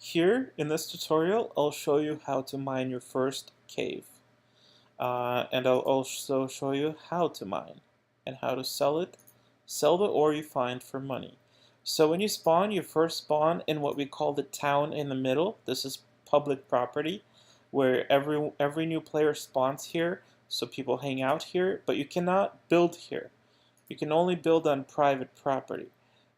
Here in this tutorial, I'll show you how to mine your first cave. And I'll also show you how to mine and how to sell it. Sell the ore you find for money. So when you spawn, you first spawn in what we call the town in the middle. This is public property where every new player spawns here, so people hang out here, but you cannot build here. You can only build on private property.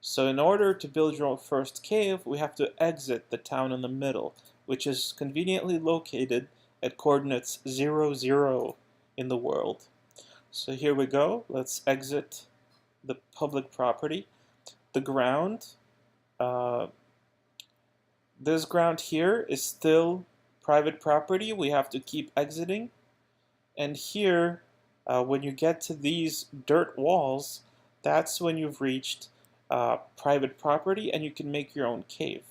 So in order to build your first cave, we have to exit the town in the middle, which is conveniently located at coordinates 0, 0 in the world. So here we go. Let's exit the public property. The ground, this ground here is still private property. We have to keep exiting. And here, when you get to these dirt walls, that's when you've reached private property and you can make your own cave.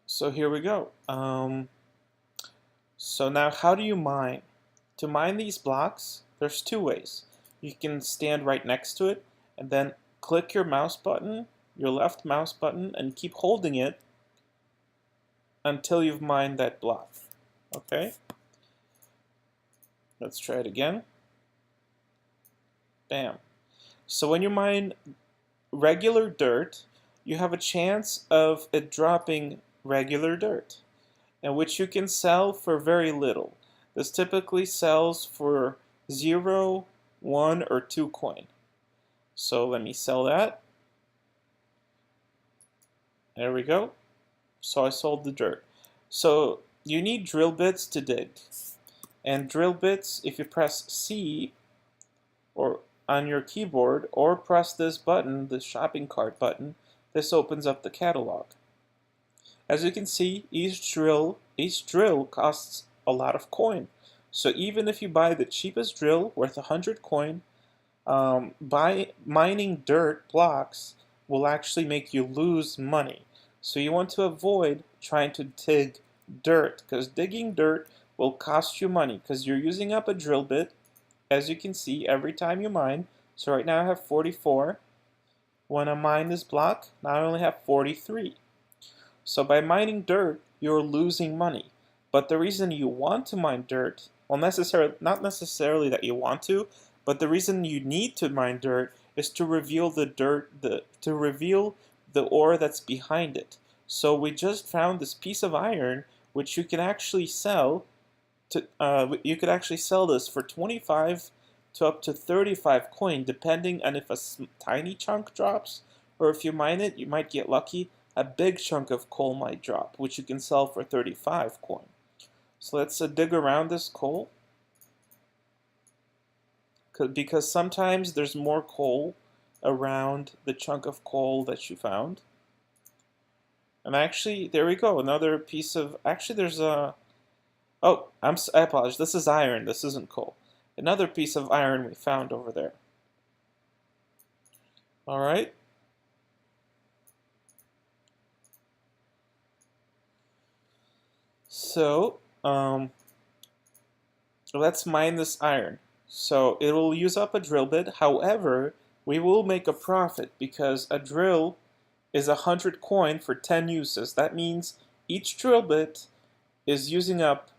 So here we go. So now how do you mine? To mine these blocks, there's two ways. You can stand right next to it and then click your mouse button, your left mouse button, and keep holding it until you've mined that block. Okay? Let's try it again. Bam. So when you mine regular dirt, you have a chance of it dropping regular dirt, and which you can sell for very little. This typically sells for 0, 1, or 2 coin. So let me sell that. There we go. So I sold the dirt. So you need drill bits to dig. And drill bits, if you press C or on your keyboard or press this button, the shopping cart button, this opens up the catalog. As you can see, each drill costs a lot of coin. So even if you buy the cheapest drill worth 100 coin, by mining dirt blocks will actually make you lose money. So you want to avoid trying to dig dirt, because digging dirt will cost you money because you're using up a drill bit, as you can see, every time you mine. So right now I have 44. When I mine this block, now I only have 43. So by mining dirt, you're losing money. But the reason you want to mine dirt, well, not necessarily that you want to, but the reason you need to mine dirt is to reveal to reveal the ore that's behind it. So we just found this piece of iron, which you can actually sell. You could actually sell this for 25 to up to 35 coin, depending on if a tiny chunk drops, or if you mine it, you might get lucky. A big chunk of coal might drop, which you can sell for 35 coin. So let's dig around this coal, because sometimes there's more coal around the chunk of coal that you found. And actually, there we go, another piece of, actually there's a, oh, I apologize, this is iron, this isn't coal. Another piece of iron we found over there. Alright. So, let's mine this iron. So it will use up a drill bit. However, we will make a profit because a drill is 100 coin for 10 uses. That means each drill bit is using up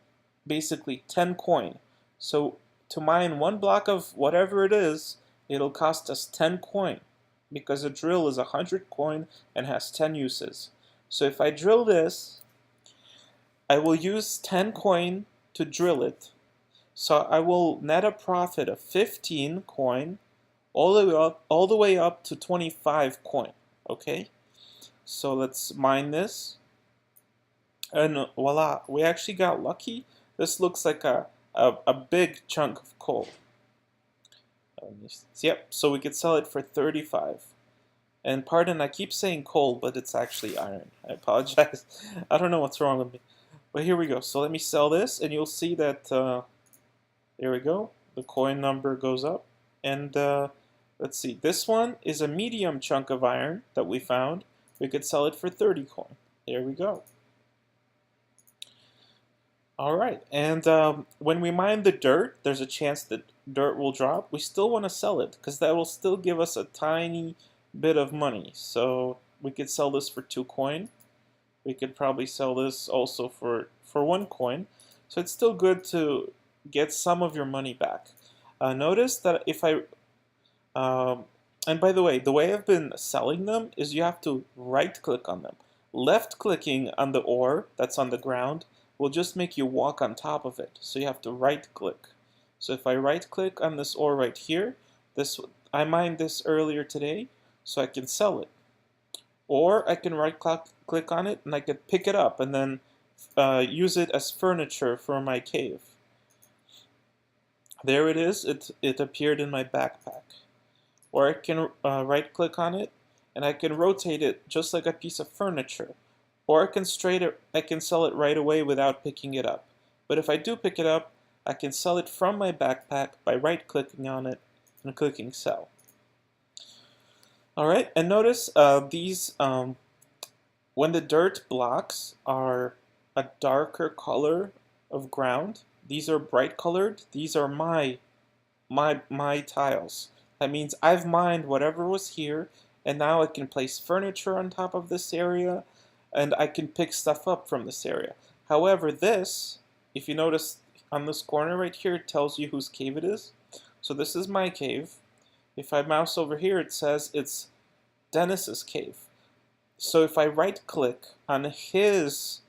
basically 10 coin. So to mine one block of whatever it is, it'll cost us 10 coin because a drill is 100 coin and has 10 uses. So if I drill this, I will use 10 coin to drill it. So I will net a profit of 15 coin all the way up to 25 coin. Okay? So let's mine this. And voila, we actually got lucky. This looks like a big chunk of coal. Yep, so we could sell it for 35. And pardon, I keep saying coal, but it's actually iron. I apologize. I don't know what's wrong with me. But here we go. So let me sell this, and you'll see that, there we go. The coin number goes up. And let's see. This one is a medium chunk of iron that we found. We could sell it for 30 coin. There we go. Alright, and when we mine the dirt, there's a chance that dirt will drop. We still want to sell it, because that will still give us a tiny bit of money. So we could sell this for 2 coin. We could probably sell this also for 1 coin. So it's still good to get some of your money back. Notice that if I, and by the way I've been selling them is you have to right click on them. Left clicking on the ore that's on the ground will just make you walk on top of it. So you have to right click. So if I right click on this ore right here, I mined this earlier today, so I can sell it. Or I can right click on it and I could pick it up and then use it as furniture for my cave. There it is, it appeared in my backpack. Or I can right click on it and I can rotate it just like a piece of furniture. Or I can sell it right away without picking it up. But if I do pick it up, I can sell it from my backpack by right clicking on it and clicking sell. Alright, and notice when the dirt blocks are a darker color of ground, these are bright colored, these are my tiles. That means I've mined whatever was here, and now I can place furniture on top of this area, and I can pick stuff up from this area. However, this, if you notice on this corner right here, it tells you whose cave it is. So this is my cave. If I mouse over here, it says it's Dennis's cave. So if I right click on his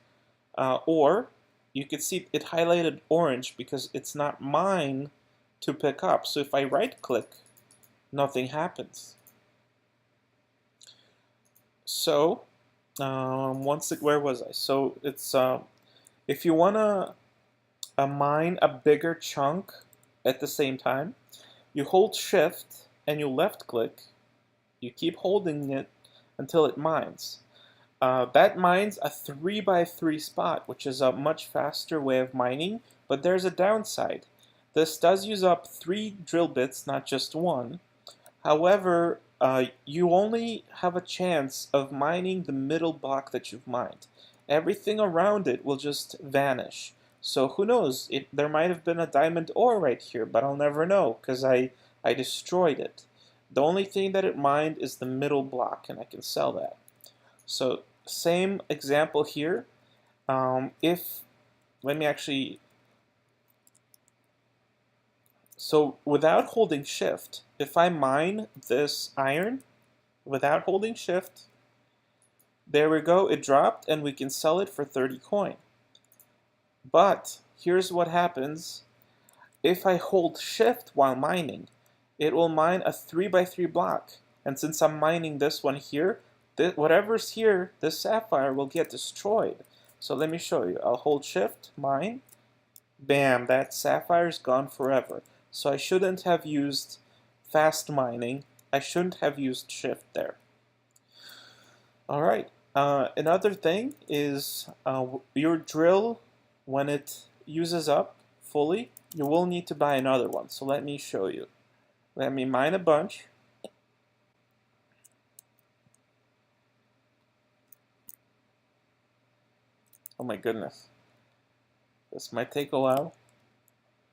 ore, you can see it highlighted orange because it's not mine to pick up. So if I right click, nothing happens. So where was I? So it's if you want to mine a bigger chunk at the same time, you hold shift and you left click, you keep holding it until it mines. That mines a 3x3 spot, which is a much faster way of mining, but there's a downside. This does use up 3 drill bits, not just 1. However, you only have a chance of mining the middle block that you've mined. Everything around it will just vanish. So who knows, there might have been a diamond ore right here, but I'll never know because I destroyed it. The only thing that it mined is the middle block, and I can sell that. So same example here. Let me actually, so without holding shift, if I mine this iron without holding shift, there we go, it dropped and we can sell it for 30 coin. But here's what happens if I hold shift while mining. It will mine a 3x3 block, and since I'm mining this one here, whatever's here, this sapphire will get destroyed. So let me show you. I'll hold shift, mine, bam, that sapphire's gone forever. So I shouldn't have used fast mining. I shouldn't have used shift there. Alright, another thing is your drill, when it uses up fully, you will need to buy another one. So let me show you. Let me mine a bunch. Oh my goodness. This might take a while.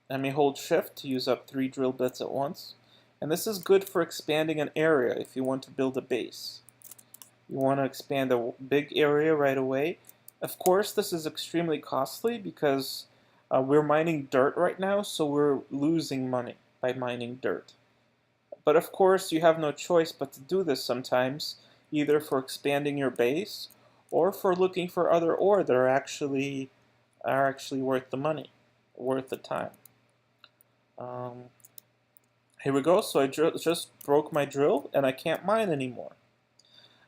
Let me hold shift to use up 3 drill bits at once. And this is good for expanding an area if you want to build a base. You want to expand a big area right away. Of course, this is extremely costly because we're mining dirt right now, so we're losing money by mining dirt. But of course, you have no choice but to do this sometimes, either for expanding your base or for looking for other ore that are actually worth the money, worth the time. Here we go. So I just broke my drill and I can't mine anymore.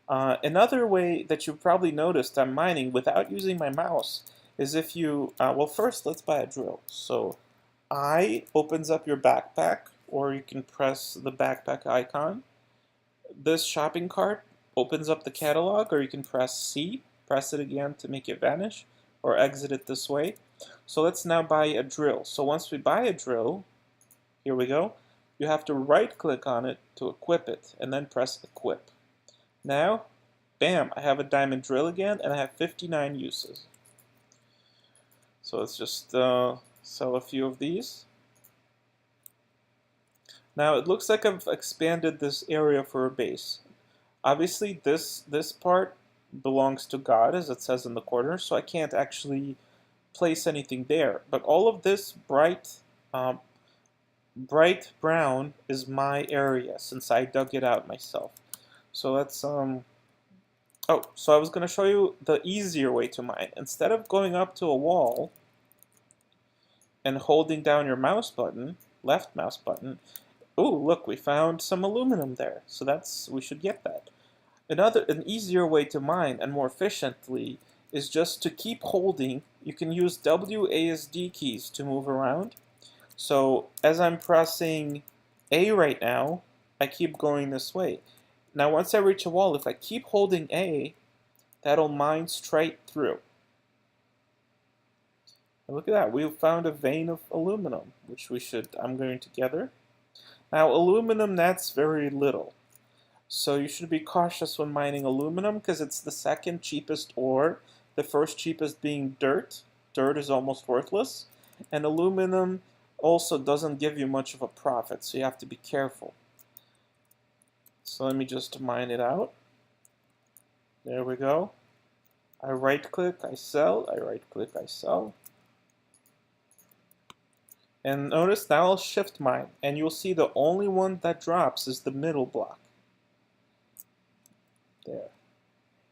Another way that you probably noticed I'm mining without using my mouse is if you, well, first let's buy a drill. So I opens up your backpack, or you can press the backpack icon. This shopping cart opens up the catalog, or you can press C, press it again to make it vanish, or exit it this way. So let's now buy a drill. So once we buy a drill, here we go, you have to right click on it to equip it, and then press equip. Now, bam, I have a diamond drill again, and I have 59 uses. So let's just sell a few of these. Now it looks like I've expanded this area for a base. Obviously, this part belongs to God, as it says in the corner, so I can't actually place anything there. But all of this bright brown is my area, since I dug it out myself. So let's oh, so I was going to show you the easier way to mine. Instead of going up to a wall and holding down your mouse button, left mouse button, ooh, look, we found some aluminum there. So we should get that. An easier way to mine and more efficiently is just to keep holding. You can use WASD keys to move around. So as I'm pressing A right now, I keep going this way. Now once I reach a wall, if I keep holding A, that'll mine straight through. And look at that, we found a vein of aluminum, which I'm going to gather. Now aluminum, that's very little. So you should be cautious when mining aluminum because it's the second cheapest ore, the first cheapest being dirt. Dirt is almost worthless. And aluminum also doesn't give you much of a profit, so you have to be careful. So let me just mine it out. There we go. I right click, I sell, I right click, I sell. And notice now I'll shift mine, and you'll see the only one that drops is the middle block. There.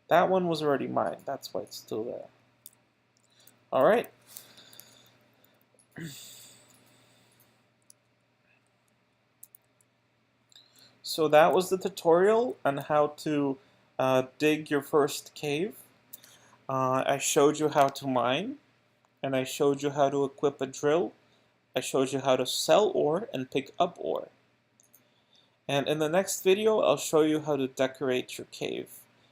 That one was already mined, that's why it's still there. Alright. So that was the tutorial on how to dig your first cave. I showed you how to mine, and I showed you how to equip a drill. I showed you how to sell ore and pick up ore. And in the next video, I'll show you how to decorate your cave.